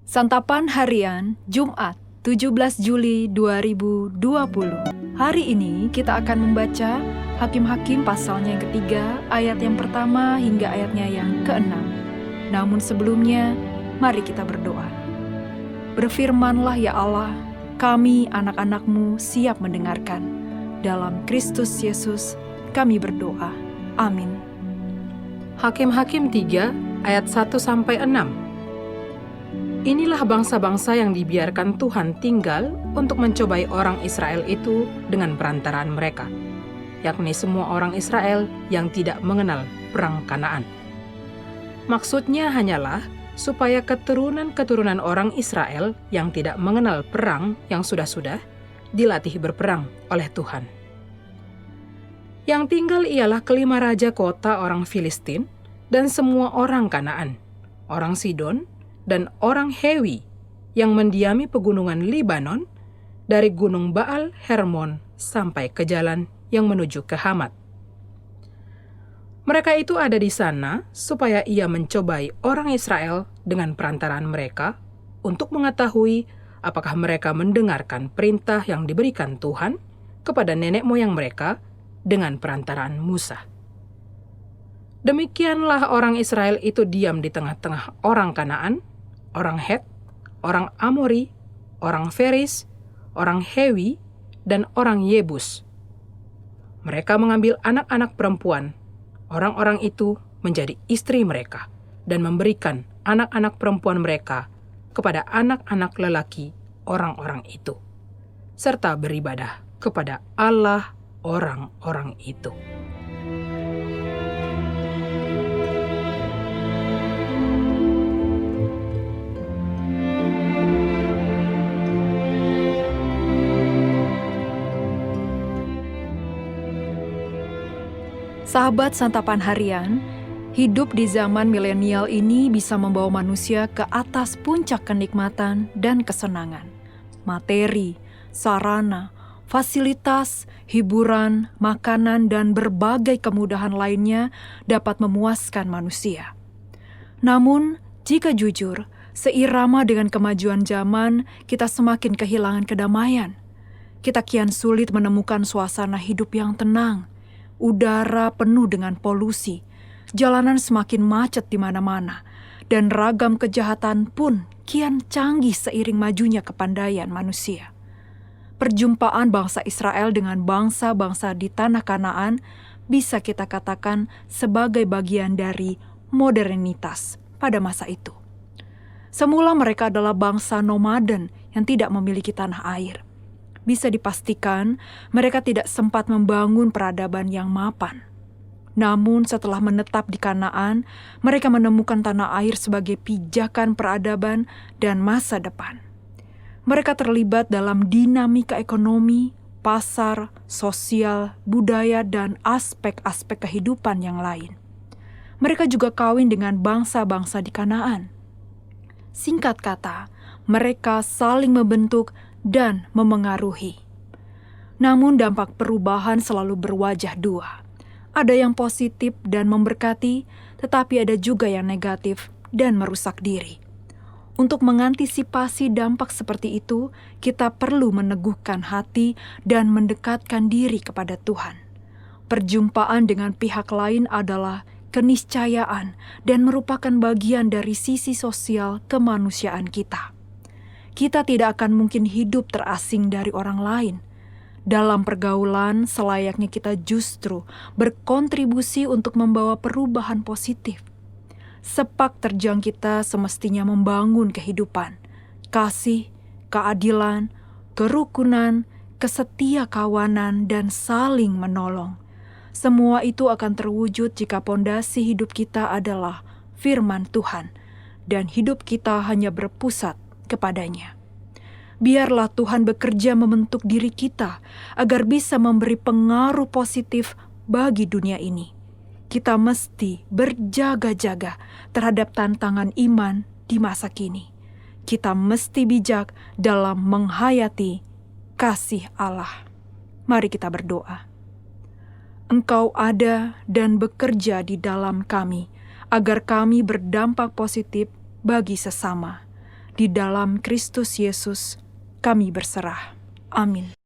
Santapan Harian Jumat 17 Juli 2020. Hari ini kita akan membaca Hakim-Hakim pasalnya yang ketiga, ayat yang pertama hingga ayatnya yang keenam. Namun sebelumnya, mari kita berdoa. Berfirmanlah ya Allah, kami anak-anak-Mu siap mendengarkan. Dalam Kristus Yesus kami berdoa. Amin. Hakim-Hakim 3 ayat 1-6. Inilah bangsa-bangsa yang dibiarkan Tuhan tinggal untuk mencobai orang Israel itu dengan perantaraan mereka, yakni semua orang Israel yang tidak mengenal perang Kanaan. Maksudnya hanyalah supaya keturunan-keturunan orang Israel yang tidak mengenal perang yang sudah-sudah dilatih berperang oleh Tuhan. Yang tinggal ialah kelima raja kota orang Filistin dan semua orang Kanaan, orang Sidon, dan orang Hewi yang mendiami pegunungan Libanon dari gunung Baal Hermon sampai ke jalan yang menuju ke Hamat. Mereka itu ada di sana supaya ia mencobai orang Israel dengan perantaraan mereka untuk mengetahui apakah mereka mendengarkan perintah yang diberikan Tuhan kepada nenek moyang mereka dengan perantaraan Musa. Demikianlah orang Israel itu diam di tengah-tengah orang Kanaan, orang Het, orang Amori, orang Feris, orang Hewi, dan orang Yebus. Mereka mengambil anak-anak perempuan. Orang-orang itu menjadi istri mereka dan memberikan anak-anak perempuan mereka kepada anak-anak lelaki orang-orang itu, serta beribadah kepada Allah orang-orang itu. Sahabat Santapan Harian, hidup di zaman milenial ini bisa membawa manusia ke atas puncak kenikmatan dan kesenangan. Materi, sarana, fasilitas, hiburan, makanan, dan berbagai kemudahan lainnya dapat memuaskan manusia. Namun, jika jujur, seirama dengan kemajuan zaman, kita semakin kehilangan kedamaian. Kita kian sulit menemukan suasana hidup yang tenang. Udara penuh dengan polusi, jalanan semakin macet di mana-mana, dan ragam kejahatan pun kian canggih seiring majunya kepandaian manusia. Perjumpaan bangsa Israel dengan bangsa-bangsa di tanah Kanaan bisa kita katakan sebagai bagian dari modernitas pada masa itu. Semula mereka adalah bangsa nomaden yang tidak memiliki tanah air. Bisa dipastikan mereka tidak sempat membangun peradaban yang mapan. Namun setelah menetap di Kanaan, mereka menemukan tanah air sebagai pijakan peradaban dan masa depan. Mereka terlibat dalam dinamika ekonomi, pasar, sosial, budaya, dan aspek-aspek kehidupan yang lain. Mereka juga kawin dengan bangsa-bangsa di Kanaan. Singkat kata, mereka saling membentuk dan memengaruhi. Namun dampak perubahan selalu berwajah dua. Ada yang positif dan memberkati, tetapi ada juga yang negatif dan merusak diri. Untuk mengantisipasi dampak seperti itu, kita perlu meneguhkan hati dan mendekatkan diri kepada Tuhan. Perjumpaan dengan pihak lain adalah keniscayaan dan merupakan bagian dari sisi sosial kemanusiaan kita. Kita tidak akan mungkin hidup terasing dari orang lain. Dalam pergaulan, selayaknya kita justru berkontribusi untuk membawa perubahan positif. Sepak terjang kita semestinya membangun kehidupan, kasih, keadilan, kerukunan, kesetiakawanan, dan saling menolong. Semua itu akan terwujud jika pondasi hidup kita adalah firman Tuhan, dan hidup kita hanya berpusat kepadanya. Biarlah Tuhan bekerja membentuk diri kita agar bisa memberi pengaruh positif bagi dunia ini. Kita mesti berjaga-jaga terhadap tantangan iman di masa kini. Kita mesti bijak dalam menghayati kasih Allah. Mari kita berdoa. Engkau ada dan bekerja di dalam kami, agar kami berdampak positif bagi sesama. Di dalam Kristus Yesus, kami berserah. Amin.